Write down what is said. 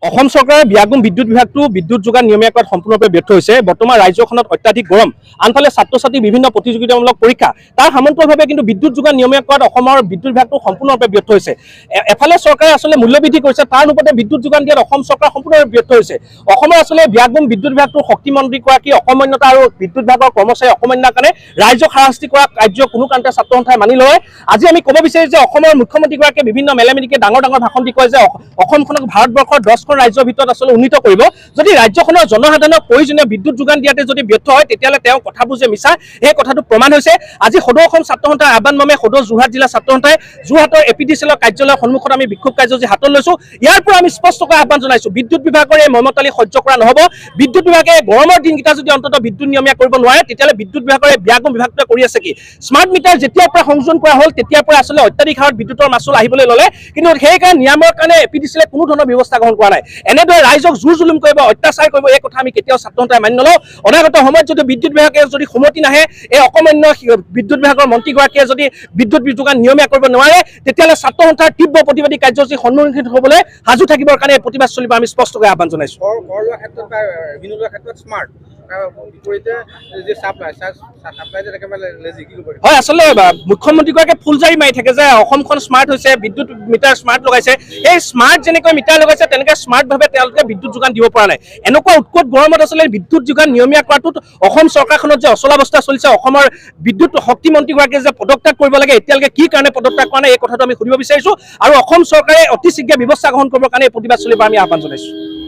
অসম চৰকাৰে বিয়াগুম বিদ্যুৎ বিভাগটো বিদ্যুৎ যোগান নিয়মীয়া কৰাত সম্পূৰ্ণৰূপে ব্যৰ্থ হৈছে। বৰ্তমান ৰাজ্যখনত অত্যাধিক গৰম, আনফালে ছাত্ৰ ছাত্ৰী বিভিন্ন প্ৰতিযোগিতামূলক পৰীক্ষা, তাৰ সমান্তৰালভাৱে কিন্তু বিদ্যুৎ যোগান নিয়মীয়া কৰাত অসমৰ বিদ্যুৎ বিভাগটো সম্পূৰ্ণৰূপে ব্যৰ্থ হৈছে। এফালে চৰকাৰে আচলতে মূল্যবৃদ্ধি কৰিছে, তাৰ অনুপাতে বিদ্যুৎ যোগান দিয়াত অসম চৰকাৰ সম্পূৰ্ণৰূপে ব্যৰ্থ হৈছে। অসমৰ আচলতে বিয়াগুম বিদ্যুৎ বিভাগটোৰ শক্তিমন্ত্ৰীগৰাকী অসমন্যতা আৰু বিদ্যুৎ বিভাগৰ কৰ্মচাৰী অসমন্যাৰ কাৰণে ৰাইজক হাৰাশাস্তি কৰা কাৰ্য কোনো কাৰণতে ছাত্ৰ সন্থাই মানি লয়। আজি আমি ক'ব বিচাৰিছোঁ যে অসমৰ মুখ্যমন্ত্ৰীগৰাকীয়ে বিভিন্ন মেলেমেলিকে ডাঙৰ ভাষণ দি কয় যে অসমখনক ভাৰতবৰ্ষৰ 10খন ৰাজ্যৰ ভিতৰত আচলতে উন্নীত কৰিব। যদি ৰাজ্যখনৰ জনসাধাৰণক প্ৰয়োজনীয় বিদ্যুৎ যোগান দিয়াতে যদি ব্যৰ্থ হয়, তেতিয়াহ'লে তেওঁ কথাবোৰ যে মিছা, সেই কথাটো প্ৰমাণ হৈছে। আজি সদৌ অসম ছাত্ৰ সন্থাৰ আহ্বান মৰ্মে সদৌ যোৰহাট জিলা ছাত্ৰ সন্থাই যোৰহাটৰ APDCL কাৰ্যালয়ৰ সন্মুখত আমি বিক্ষোভ কাৰ্যসূচী হাতত লৈছোঁ। ইয়াৰ পৰা আমি স্পষ্টকৈ আহ্বান জনাইছোঁ, বিদ্যুৎ বিভাগৰ এই মমতালি সহ্য কৰা নহ'ব। বিদ্যুৎ বিভাগে গৰমৰ দিনকেইটা যদি অন্ততঃ বিদ্যুৎ নিয়মীয়া কৰিব নোৱাৰে, তেতিয়াহ'লে বিদ্যুৎ বিভাগৰ এই বিয়াগুম বিভাগটোৱে কৰি আছে কি? স্মাৰ্ট মিটাৰ যেতিয়াৰ পৰা সংযোজন কৰা হ'ল, তেতিয়াৰ পৰা আচলতে অত্যাধিক হাৰত বিদ্যুৎৰ মাচুল আহিবলৈ ল'লে, কিন্তু সেইকাৰণে নিয়মৰ কাৰণে APDCL কোনো ধৰণৰ ব্যৱস্থা গ্ৰহণ কৰা নাই। এনেদৰে ৰাইজক জোৰ জুলুম কৰিব, অত্যাচাৰ কৰিব, এই কথা আমি কেতিয়াও ছাত্ৰ সন্থাই মানি নলওঁ। অনাগত সময়ত যদি বিদ্যুৎ বিভাগে যদি সন্মতি নাহে, এই অকমান্য বিদ্যুৎ বিভাগৰ মন্ত্ৰীগৰাকীয়ে যদি বিদ্যুৎ যোগান নিয়মীয়া কৰিব নোৱাৰে, তেতিয়াহ'লে ছাত্ৰ সন্থাৰ তীব্ৰ প্ৰতিবাদী কাৰ্যসূচী সন্মুখীন হ'বলৈ সাজু থাকিবৰ কাৰণে এই প্ৰতিবাদ চলিব আমি স্পষ্টকৈ আহ্বান জনাইছোঁ। হয়, আচলতে মুখ্যমন্ত্ৰীগৰাকীয়ে ফুলজাৰি মাৰি থাকে যে অসমখন স্মাৰ্ট হৈছে, বিদ্যুৎ মিটাৰ স্মাৰ্ট লগাইছে। এই স্মাৰ্ট যেনেকৈ মিটাৰ লগাইছে, তেনেকৈ স্মাৰ্টভাৱে তেওঁলোকে বিদ্যুৎ যোগান দিব পৰা নাই। এনেকুৱা উৎকট গৰমত আচলতে বিদ্যুৎ যোগান নিয়মীয়া কৰাটোত অসম চৰকাৰখনত যে অচলাৱস্থা চলিছে, অসমৰ বিদ্যুৎ শক্তিমন্ত্ৰীগৰাকীয়ে যে পদত্যাগ কৰিব লাগে, এতিয়ালৈকে কি কাৰণে পদত্যাগ কৰা নাই, এই কথাটো আমি সুধিব বিচাৰিছোঁ। আৰু অসম চৰকাৰে অতি শীঘ্ৰে ব্যৱস্থা গ্ৰহণ কৰিবৰ কাৰণে এই প্ৰতিবাদ চলিব আমি আহ্বান জনাইছোঁ।